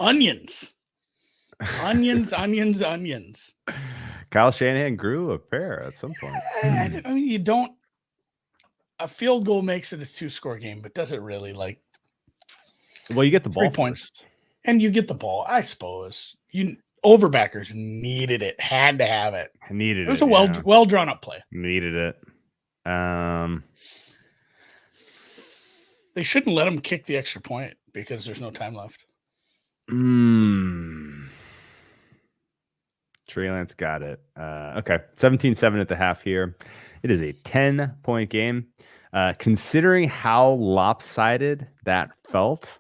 Onions. Onions. Kyle Shanahan grew a pair at some point. I mean, you don't. A field goal makes it a 2-score game, but does it really? Like, Well, you get the 3 ball points, first. and you get the ball. I suppose you overbackers needed it, had to have it. Needed it. It was a well drawn up play. Needed it. They shouldn't let him kick the extra point because there's no time left. Trey Lance got it. Okay, 17-7 at the half here. It is a 10-point game. Considering how lopsided that felt,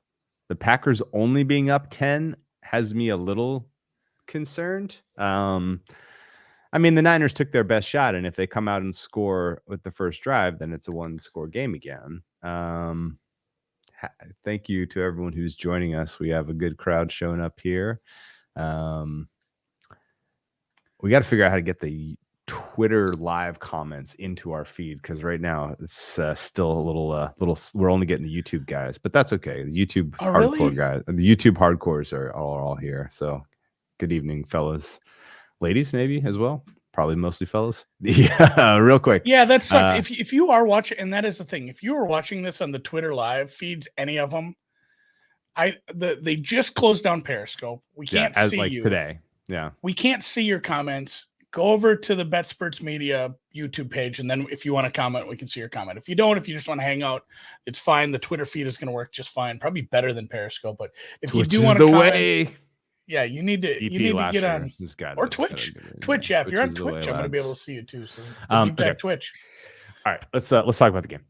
the Packers only being up 10 has me a little concerned. I mean, the Niners took their best shot, and if they come out and score with the first drive, then it's a 1-score game again. Thank you to everyone who's joining us. We have a good crowd showing up here. We got to figure out how to get the Twitter live comments into our feed, because right now it's still a little. We're only getting the YouTube guys, but that's okay. The YouTube hardcore guys, the YouTube hardcores are all here. So, good evening, fellas, ladies, maybe as well. Probably mostly fellas. Yeah, real quick. Yeah, that sucks. If you are watching, and that is the thing, if you are watching this on the Twitter live feeds, any of them, they just closed down Periscope. We can't see you today. Yeah, we can't see your comments. Go over to the BetSperts Media YouTube page, and then if you want to comment, we can see your comment. If you don't, if you just want to hang out, it's fine. The Twitter feed is going to work just fine. Probably better than Periscope, but if Twitch you do want to comment, way. Yeah, you need to get on or Twitch. Twitch, yeah. If you're on Twitch, I'm going to be able to see you too. So deep dive Twitch. All right, let's talk about the game.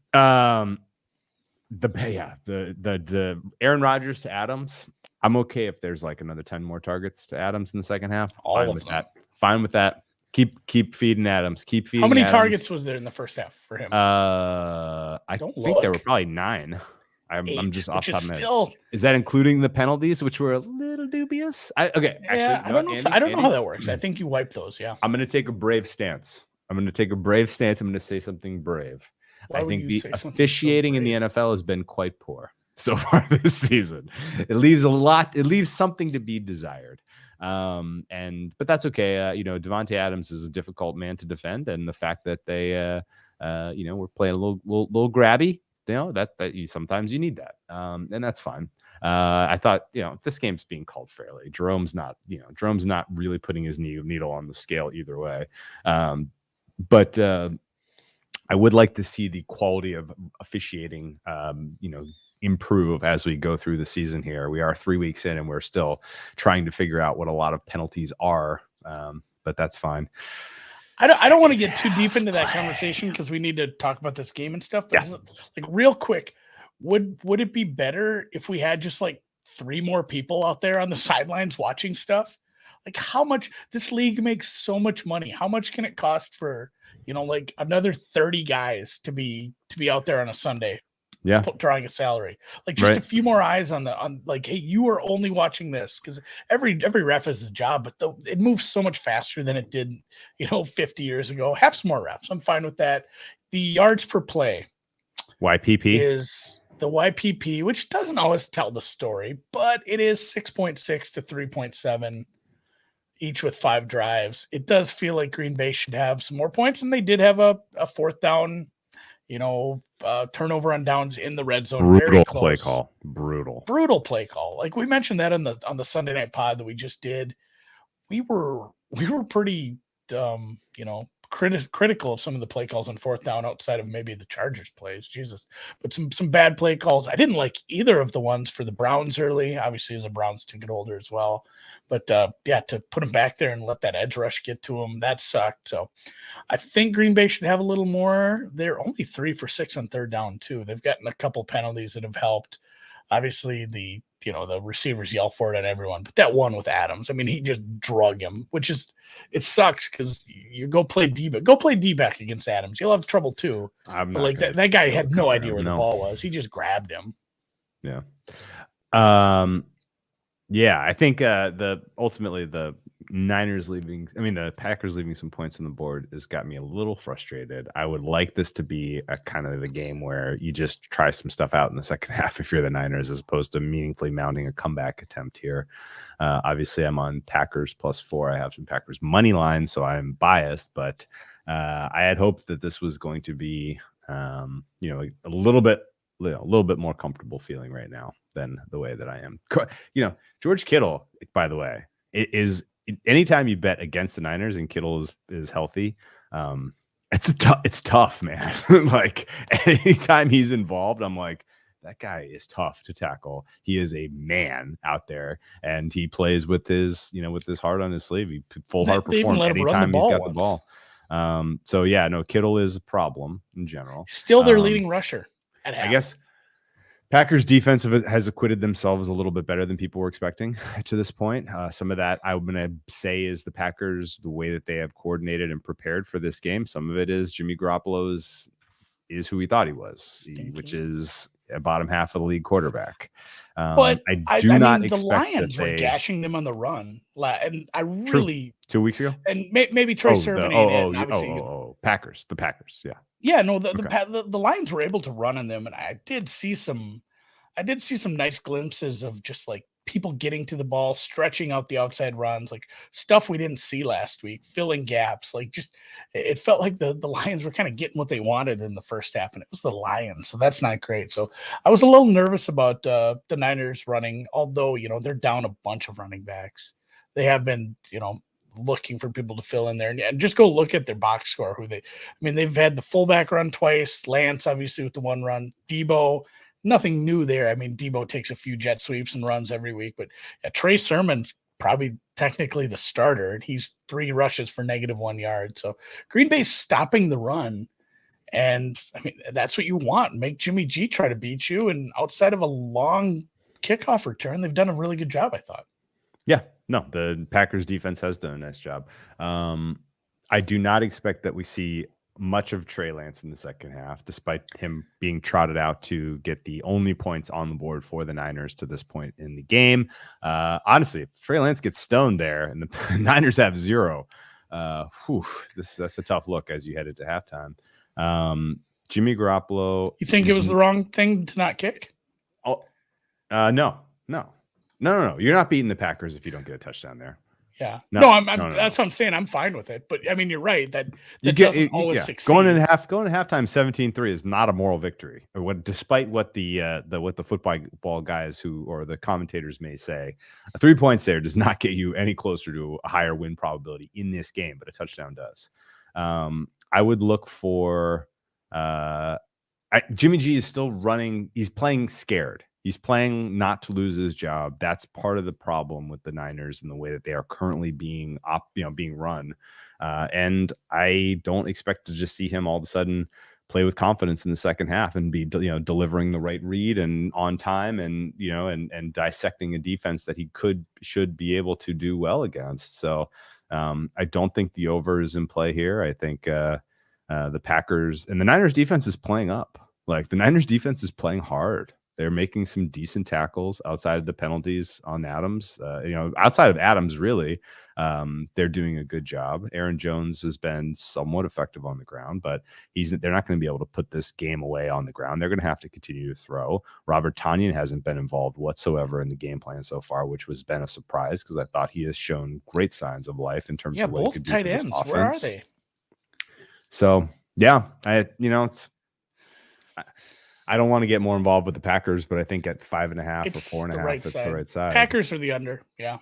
The Aaron Rodgers to Adams. I'm okay if there's like another 10 more targets to Adams in the second half. Fine with that. Keep feeding Adams. Keep feeding. How many Adams. Targets was there in the first half for him? I think there were probably 9. I'm just off top of my head. Is that including the penalties, which were a little dubious? Actually, I don't know. I don't know how that works. I think you wipe those. Yeah. I'm going to take a brave stance. I'm going to say something brave. I think the officiating in the NFL has been quite poor so far this season. It leaves something to be desired. But that's okay. Devontae Adams is a difficult man to defend, and the fact that they we're playing a little grabby, that sometimes you need that, and that's fine. I thought this game's being called fairly. Jerome's not really putting his needle on the scale either way, but I would like to see the quality of officiating improve as we go through the season here. We are 3 weeks in and we're still trying to figure out what a lot of penalties are, but that's fine. I don't want to get too deep into that conversation because we need to talk about this game and stuff. But like real quick, would it be better if we had just like 3 more people out there on the sidelines watching stuff? Like how much this league makes so much money. How much can it cost for, like another 30 guys to be out there on a Sunday? Yeah, drawing a salary, like just a few more eyes on like, hey, you are only watching this because every ref is a job, but it moves so much faster than it did, 50 years ago. Have some more refs. I'm fine with that. The yards per play, YPP is the YPP, which doesn't always tell the story, but it is 6.6 to 3.7 each with 5 drives. It does feel like Green Bay should have some more points, and they did have a 4th down. Turnover on downs in the red zone. Brutal play call. Brutal play call. Like we mentioned that on the Sunday night pod that we just did. We were pretty critical of some of the play calls on 4th down outside of maybe the Chargers plays. Jesus. But some bad play calls. I didn't like either of the ones for the Browns early, obviously as a Browns ticket holder as well. But to put them back there and let that edge rush get to them, that sucked. So I think Green Bay should have a little more. They're only 3 for 6 on 3rd down too. They've gotten a couple penalties that have helped. Obviously the receivers yell for it on everyone, but that one with Adams, I mean, he just drug him, it sucks because you go play D-back against Adams. You'll have trouble too. That guy had no idea where the ball was. He just grabbed him. Yeah. Yeah, I think ultimately the the Packers leaving some points on the board has got me a little frustrated. I would like this to be a kind of the game where you just try some stuff out in the second half if you're the Niners, as opposed to meaningfully mounting a comeback attempt here. Obviously, I'm on Packers +4. I have some Packers money line, so I'm biased, but I had hoped that this was going to be, a little bit more comfortable feeling right now than the way that I am. George Kittle, by the way, is anytime you bet against the Niners and Kittle is healthy, it's tough, man. Like anytime he's involved, I'm like, that guy is tough to tackle. He is a man out there, and he plays with his heart on his sleeve. He full heart perform anytime he's got the ball. So yeah, no, Kittle is a problem in general. Still their leading rusher. I guess Packers defense has acquitted themselves a little bit better than people were expecting to this point. Some of that I'm going to say is the Packers, the way that they have coordinated and prepared for this game. Some of it is Jimmy Garoppolo is who we thought he was, which is a bottom half of the league quarterback. But I do not expect the Lions were gashing them on the run, and I really 2 weeks ago, and maybe Trey Sermon. Packers, yeah. Yeah, no, the Lions were able to run on them, and I did see some nice glimpses of just like people getting to the ball, stretching out the outside runs, like stuff we didn't see last week, filling gaps. Like just it felt like the Lions were kind of getting what they wanted in the first half, and it was the Lions, so that's not great. So I was a little nervous about the Niners running, although they're down a bunch of running backs. They have been looking for people to fill in there, and just go look at their box score. They've had the fullback run twice, Lance obviously with the one run, Debo. Nothing new there. I mean, Debo takes a few jet sweeps and runs every week, but Trey Sermon's probably technically the starter, and he's 3 rushes for -1 yard. So Green Bay's stopping the run, and that's what you want. Make Jimmy G try to beat you, and outside of a long kickoff return, they've done a really good job, I thought. Yeah, no, the Packers defense has done a nice job. I do not expect that we see much of Trey Lance in the second half, despite him being trotted out to get the only points on the board for the Niners to this point in the game. Honestly, if Trey Lance gets stoned there and the Niners have 0, that's a tough look as you head into halftime. Jimmy Garoppolo. You think it was the wrong thing to not kick? No. You're not beating the Packers if you don't get a touchdown there. Yeah. No, that's what I'm saying. I'm fine with it. But you're right. That doesn't always succeed. Going into halftime 17-3 is not a moral victory. Despite what the football guys or the commentators may say, 3 points there does not get you any closer to a higher win probability in this game, but a touchdown does. I would look for Jimmy G is still running. He's playing scared. He's playing not to lose his job. That's part of the problem with the Niners and the way that they are currently being run. And I don't expect to just see him all of a sudden play with confidence in the second half and be, delivering the right read and on time and, and dissecting a defense that he should be able to do well against. So I don't think the over is in play here. I think the Packers and the Niners defense is playing up. Like the Niners defense is playing hard. They're making some decent tackles outside of the penalties on Adams. Outside of Adams, really, they're doing a good job. Aaron Jones has been somewhat effective on the ground, but they're not going to be able to put this game away on the ground. They're going to have to continue to throw. Robert Tonyan hasn't been involved whatsoever in the game plan so far, which has been a surprise because I thought he has shown great signs of life in terms of what he could do for this offense. Where are they? So yeah, I don't want to get more involved with the Packers, but I think at 5.5 or 4.5, it's the right side. Packers are the under, yeah.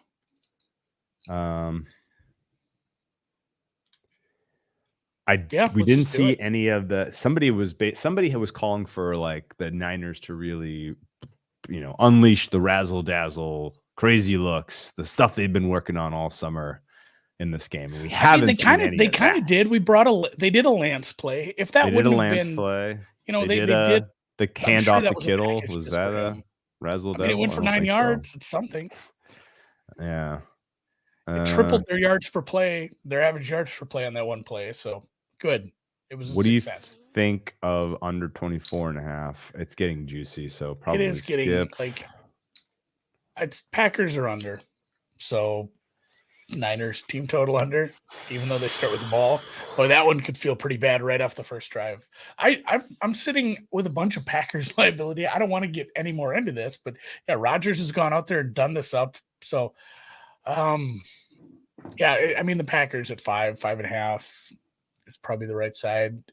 We didn't see any of the. Somebody was calling for like the Niners to really, unleash the razzle dazzle, crazy looks, the stuff they've been working on all summer in this game. And we haven't. They kind of did. They did a Lance play. If that wouldn't have been play, they did. The handoff to Kittle, was that a razzle dazzle? It went for 9 yards. So. It's something. Yeah. It tripled their yards per play, their average yards per play on that one play. So good. It was. What do you think of under 24.5? It's getting juicy. So probably it is getting skip. It's Packers are under. So Niners team total under, even though they start with the ball. Boy, that one could feel pretty bad right off the first drive. I'm sitting with a bunch of Packers liability. I don't want to get any more into this, but yeah, Rodgers has gone out there and done this up. So, yeah, I mean the Packers at 5.5 is probably the right side.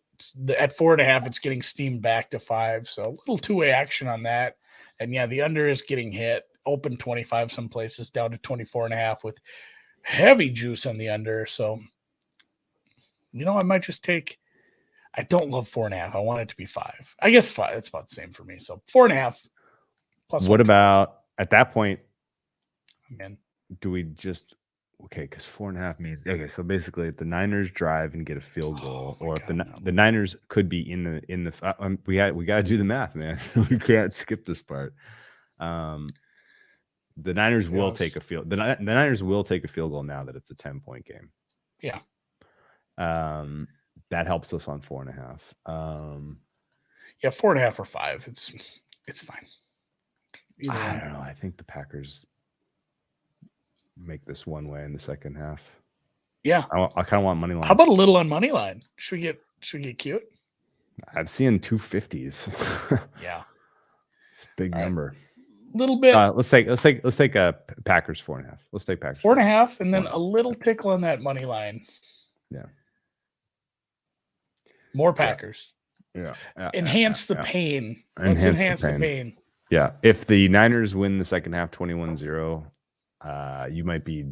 At 4.5, it's getting steamed back to 5. So a little two-way action on that. And yeah, the under is getting hit. Open 25 some places, down to 24.5 with heavy juice on the under. So, I might just take. I don't love 4.5. I want it to be 5. I guess 5. It's about the same for me. So 4.5 plus. What about at that point? Man, do we just because 4.5 means so basically if the Niners drive and get a field goal, or if the Niners could be in the we got to do the math, man. We can't skip this part. The Niners will take a field. The Niners will take a field goal now that it's a 10-point game. Yeah. That helps us on 4.5. Yeah, 4.5 or 5. It's fine. I don't know. I think the Packers make this one way in the second half. Yeah. I kind of want money line. How about a little on money line? Should we get cute? I've seen 250s. Yeah. It's a big number. Little bit. Let's take a Packers 4.5. Let's take Packers 4.5, and then a little tickle on that money line. Yeah. More Packers. Yeah. Enhance the pain. Let's enhance the pain. Yeah. If the Niners win the second half 21-0, you might be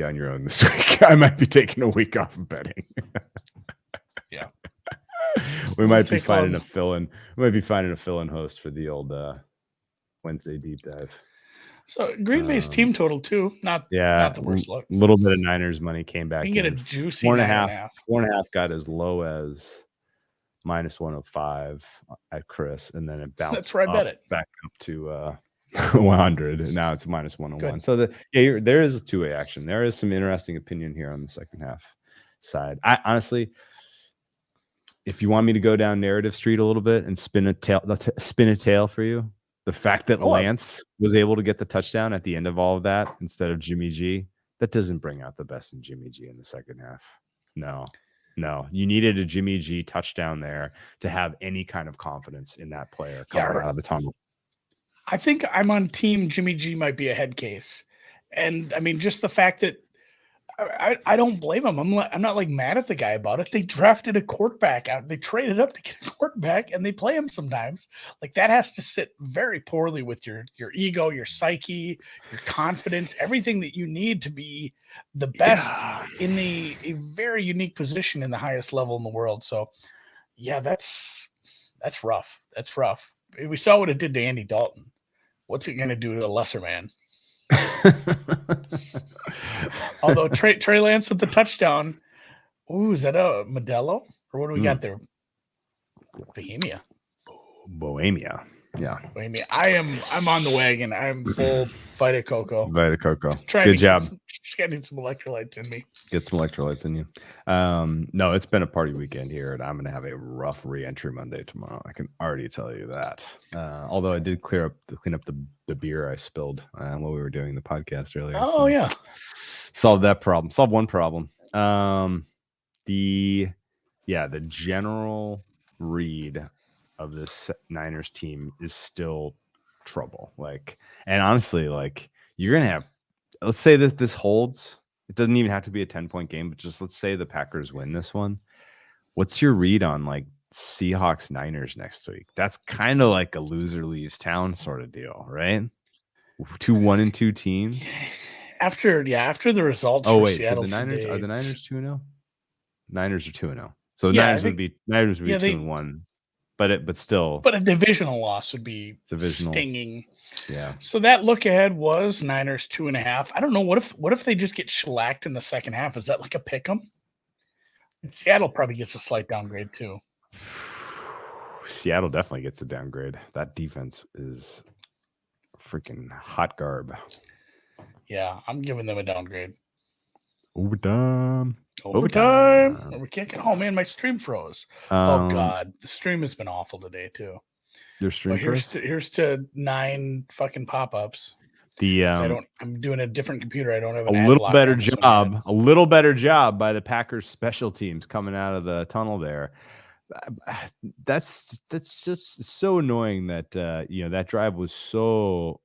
on your own this week. I might be taking a week off of betting. Yeah. We might be finding a fill-in. We might be finding a fill-in host for the old Wednesday deep dive. So Green Bay's team total too, not the worst look. A little bit of Niners money came back. You can get a juicy 4.5. 4.5 got as low as -105 at Chris, and then it bounced. That's where I bet it back up to 100, and now it's -101. Good. So there is a two-way action. There is some interesting opinion here on the second half side. I honestly, if you want me to go down narrative street a little bit and spin a tail for you, the fact that Lance was able to get the touchdown at the end of all of that instead of Jimmy G, that doesn't bring out the best in Jimmy G in the second half. No, you needed a Jimmy G touchdown there to have any kind of confidence in that player coming out of the tunnel. I think I'm on team Jimmy G might be a head case. And I mean, just the fact that I don't blame him. I'm not like mad at the guy about it. They drafted a quarterback out. They traded up to get a quarterback, and they play him sometimes. Like that has to sit very poorly with your ego, your psyche, your confidence, everything that you need to be the best in a very unique position in the highest level in the world. So, yeah, that's rough. That's rough. We saw what it did to Andy Dalton. What's it going to do to a lesser man? Although Trey Lance with the touchdown. Ooh, is that a Modelo? Or what do we got there? Bohemia. Yeah. Bohemia. I'm on the wagon. I'm full Vita Coco. Good job. Just getting some electrolytes in me. Get some electrolytes in you. No, it's been a party weekend here, and I'm going to have a rough re-entry Monday tomorrow. I can already tell you that. Although I did clean up the beer I spilled while we were doing the podcast earlier. Oh, yeah. Solved that problem. Solved one problem. The general read of this Niners team is still trouble. And honestly, you're going to have, let's say that this holds. It doesn't even have to be a 10-point game, but just let's say the Packers win this one. What's your read on Seahawks Niners next week? That's kind of like a loser leaves town sort of deal, right? 2 1-2 teams. After the results. Oh wait, Seattle are the Niners today. 2-0? Niners are 2-0. So Niners would be 2-1. But still. But a divisional loss would be stinging. Yeah. So that look ahead was Niners 2.5. I don't know. What if they just get shellacked in the second half? Is that like a pick 'em? Seattle probably gets a slight downgrade too. Seattle definitely gets a downgrade. That defense is freaking hot garb. Yeah, I'm giving them a downgrade. Overtime. We can't get home. Man, my stream froze. Oh God, the stream has been awful today too. Your stream froze? Here's to 9 fucking pop-ups. I'm doing a different computer. I don't have a little better job by the Packers special teams coming out of the tunnel there. That's just so annoying that that drive was so.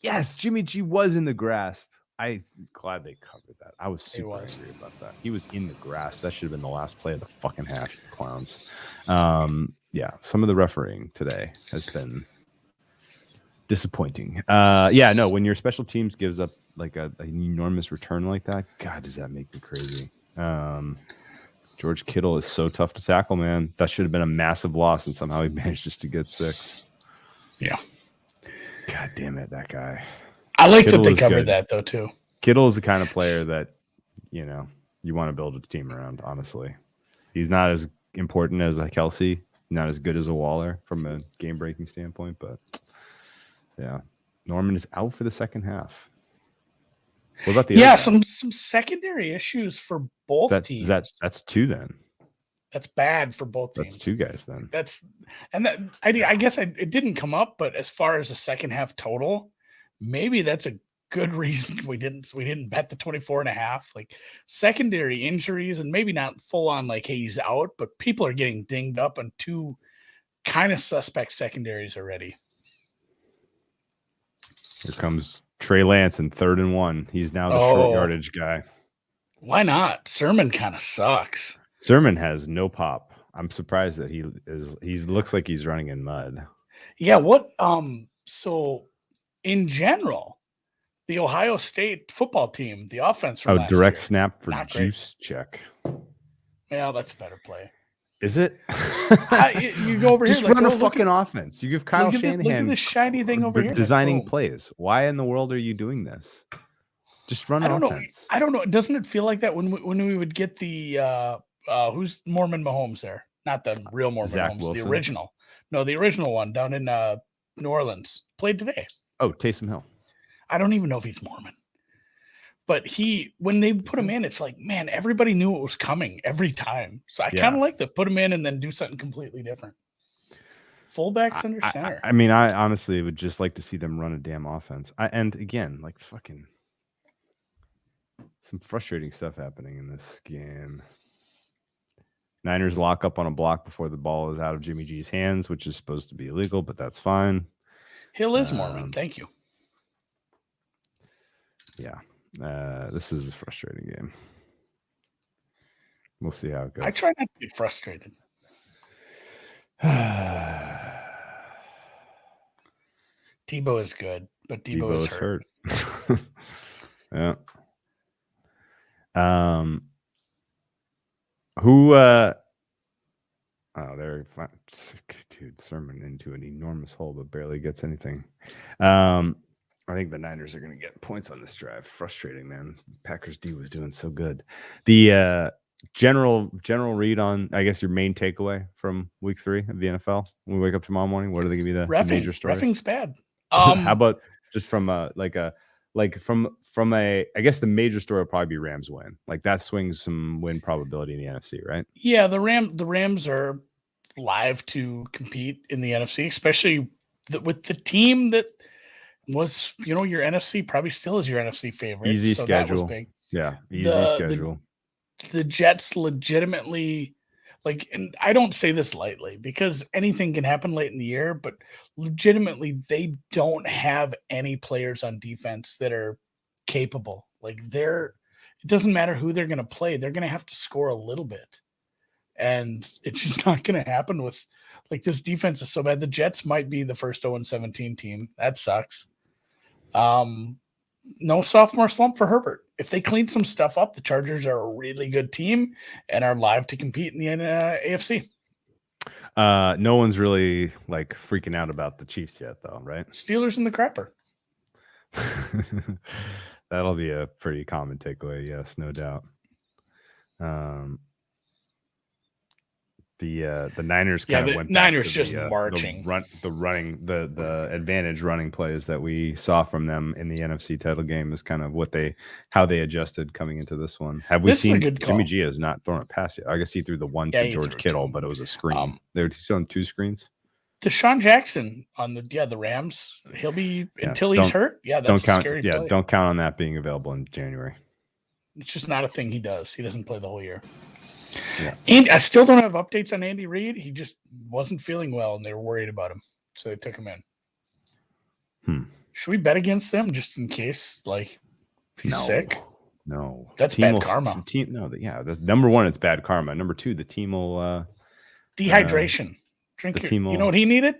Yes, Jimmy G was in the grasp. I'm glad they covered that. I was super angry about that. He was in the grasp. That should have been the last play of the fucking half, you clowns. Yeah, some of the refereeing today has been disappointing. No, when your special teams gives up like an enormous return like that, God, does that make me crazy. George Kittle is so tough to tackle, man. That should have been a massive loss, and somehow he managed just to get 6. Yeah. God damn it, that guy. I like that they covered that, though, too. Kittle is the kind of player that, you want to build a team around, honestly. He's not as important as a Kelsey, not as good as a Waller from a game-breaking standpoint, but, yeah. Norman is out for the second half. What about the other some secondary issues for both teams. That's 2 then. That's bad for both teams. That's 2 guys then. I guess it didn't come up, but as far as the second half total, maybe that's a good reason we didn't bet the 24.5. Like secondary injuries, and maybe not full on like, hey, he's out, but people are getting dinged up on 2 kind of suspect secondaries already. Here comes Trey Lance in 3rd and 1. He's now the short yardage guy. Why not? Sermon kind of sucks. Sermon has no pop. I'm surprised that he looks like he's running in mud. Yeah, what so in general, the Ohio State football team, the offense from last direct year, snap for juice check. Yeah, that's a better play. Is it? You go over just here. Just run a fucking offense. You give Kyle Shanahan look at this shiny thing over here. Designing plays. Why in the world are you doing this? Just run offense. I don't know. Doesn't it feel like that when we would get the who's Mormon Mahomes there? Not the real Mormon Zach Mahomes, Wilson. the original. No, the original one down in New Orleans. Played today. Oh, Taysom Hill. I don't even know if he's Mormon. But when they put him in, it's like, man, everybody knew it was coming every time. So I kind of like to put him in and then do something completely different. Fullbacks under center. I mean, I honestly would just like to see them run a damn offense. And again, like fucking some frustrating stuff happening in this game. Niners lock up on a block before the ball is out of Jimmy G's hands, which is supposed to be illegal, but that's fine. Hill is Mormon. Thank you. Yeah. This is a frustrating game. We'll see how it goes. I try not to get frustrated. Tebow is good, but Tebow is hurt. Yeah. Dude, Sermon into an enormous hole, but barely gets anything. I think the Niners are going to get points on this drive. Frustrating, man. Packers D was doing so good. The general read on, I guess, your main takeaway from week 3 of the NFL. When we wake up tomorrow morning, what are they going to be the major stories? Reffing's bad. How about just from I guess the major story will probably be Rams win. Like that swings some win probability in the NFC, right? Yeah, the Rams are live to compete in the NFC, especially with the team that was, your NFC probably still is your NFC favorite. Easy schedule. That was big. Yeah, easy schedule. The Jets legitimately, and I don't say this lightly because anything can happen late in the year, but legitimately they don't have any players on defense that are capable. It doesn't matter who they're going to play. They're going to have to score a little bit. And it's just not going to happen with this defense is so bad. The Jets might be the first 0-17 team. That sucks. No sophomore slump for Herbert. If they clean some stuff up, the Chargers are a really good team and are live to compete in the AFC. No one's really freaking out about the Chiefs yet, though, right? Steelers in the crapper. That'll be a pretty common takeaway. Yes, no doubt. The Niners kind of went back Niners to just marching the advantage running plays that we saw from them in the NFC title game is kind of how they adjusted coming into this one. Have we seen Jimmy G has not thrown a pass yet? I guess he threw the one to George Kittle, but it was a screen. They were still on 2 screens. Deshaun Jackson on the Rams. He'll be until he's hurt. Yeah, that's a scary play. Yeah, don't count on that being available in January. It's just not a thing he does. He doesn't play the whole year. Yeah. And I still don't have updates on Andy Reid. He just wasn't feeling well, and they were worried about him, so they took him in. Should we bet against them just in case, like, he's sick? No, that's bad karma. Number one, it's bad karma. Number two, the team will dehydration. You know what he needed?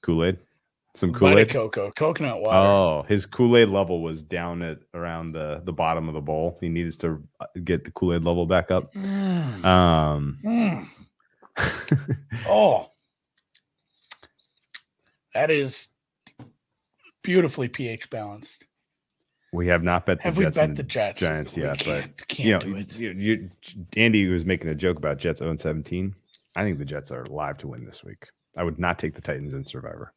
Kool-Aid. Some Kool-Aid, coconut water. Oh, his Kool-Aid level was down at around the bottom of the bowl. He needs to get the Kool-Aid level back up. Oh, that is beautifully pH balanced. We have not bet the Giants yet, Andy was making a joke about Jets 0-17. I think the Jets are live to win this week. I would not take the Titans in Survivor.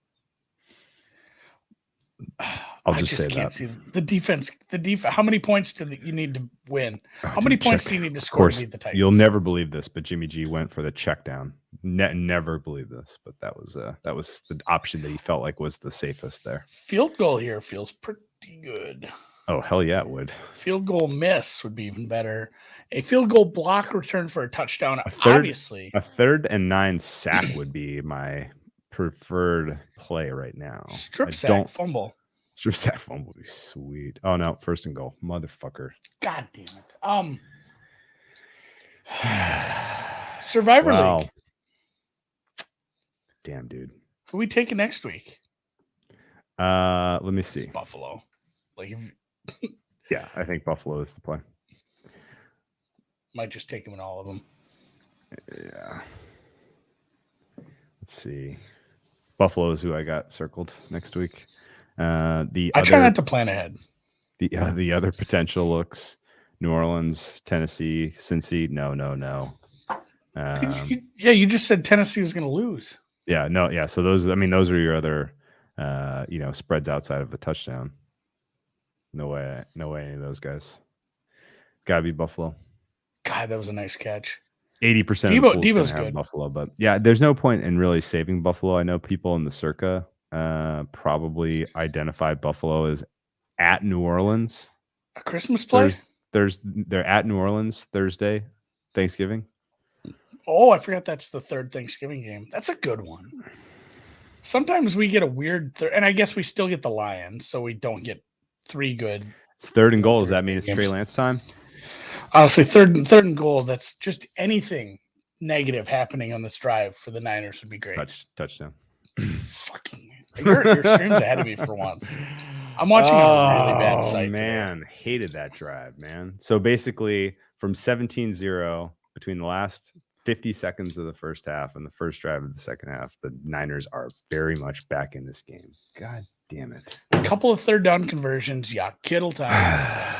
I'll just say that. See the defense. How many points do you need to win? How many points do you need to score to beat the Titans? You'll never believe this, but Jimmy G went for the check down. Never believe this, but that was the option that he felt like was the safest there. Field goal here feels pretty good. Oh, hell yeah, it would. Field goal miss would be even better. A field goal block return for a touchdown, obviously. A 3rd and 9 sack would be my preferred play right now. Strip sack fumble. Strip sack fumble would be sweet. Oh, no, 1st and goal. Motherfucker. God damn it. Survivor League. Damn, dude. Who we taking next week? Let me see. Buffalo. Yeah, I think Buffalo is the play. Might just take him in all of them. Yeah. Let's see. Buffalo is who I got circled next week. I try not to plan ahead. The other potential looks: New Orleans, Tennessee, Cincy. No. You just said Tennessee was going to lose. Yeah, no, yeah. So those are your other, spreads outside of a touchdown. No way, any of those guys. Gotta be Buffalo. God, that was a nice catch. 80% Debo's good. Buffalo, but yeah, there's no point in really saving Buffalo. I know people in the circa probably identify Buffalo as at New Orleans. A Christmas play? They're at New Orleans Thursday, Thanksgiving. Oh, I forgot that's the 3rd Thanksgiving game. That's a good one. Sometimes we get a weird and I guess we still get the Lions, so we don't get 3 good. It's 3rd and goal. Does that mean it's Trey Lance time? Honestly, third and goal. That's just anything negative happening on this drive for the Niners would be great. Touchdown. Fucking, your stream's ahead of me for once. I'm watching a really bad site. Man, hated that drive, man. So basically, from 17-0 between the last 50 seconds of the first half and the first drive of the second half, the Niners are very much back in this game. God damn it! A couple of 3rd down conversions. Yeah, Kittle time.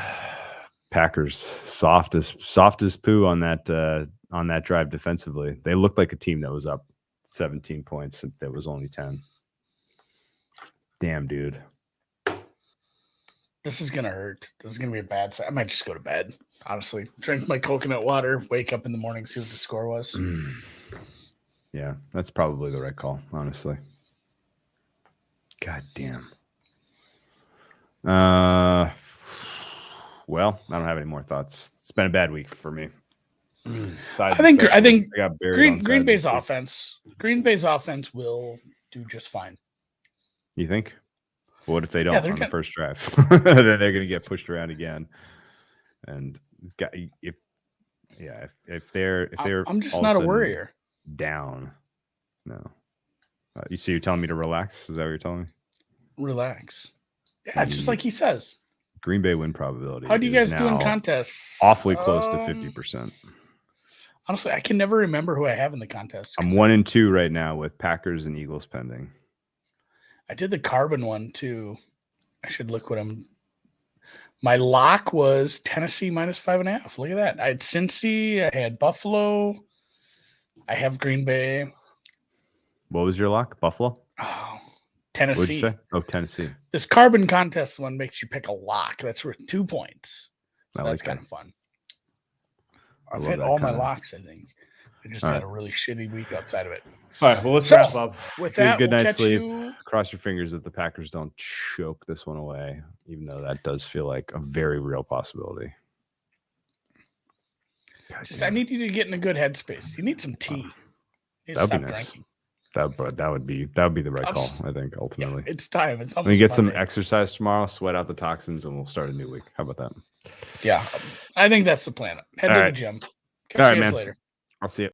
Packers soft as poo on that drive defensively. They looked like a team that was up 17 points and that was only 10. Damn, dude. This is gonna hurt. This is gonna be a bad side. I might just go to bed, honestly. Drink my coconut water, wake up in the morning, see what the score was. Yeah, that's probably the right call, honestly. God damn. Well, I don't have any more thoughts. It's been a bad week for me. I think Green Bay's offense. Green Bay's offense will do just fine. You think? What if they don't on the first drive? They're going to get pushed around again. And if they're I'm just not a worrier. Down. No. You're telling me to relax? Is that what you're telling me? Relax. Yeah, it's just like he says. Green Bay win probability. How do you guys do in contests? Awfully close to 50%. Honestly, I can never remember who I have in the contest. I'm 1-2 right now with Packers and Eagles pending. I did the carbon one too. I should look what my lock was Tennessee -5.5. Look at that. I had Cincy, I had Buffalo, I have Green Bay. What was your lock? Buffalo? Oh, Tennessee. What'd you say? Oh, Tennessee. This carbon contest one makes you pick a lock. That's worth 2 points. So that's kind of fun. I've hit all my locks, I think. I just had a really shitty week outside of it. All right, well, let's wrap up. With that, good we'll night's sleep. Cross your fingers that the Packers don't choke this one away, even though that does feel like a very real possibility. I need you to get in a good headspace. You need some tea. That would be nice. Drinking. That would be the right call, I think, ultimately. Yeah, it's time. It's we get some exercise tomorrow, sweat out the toxins, and we'll start a new week. How about that? Yeah, I think that's the plan. Head to the gym. All right, man. Later. I'll see you.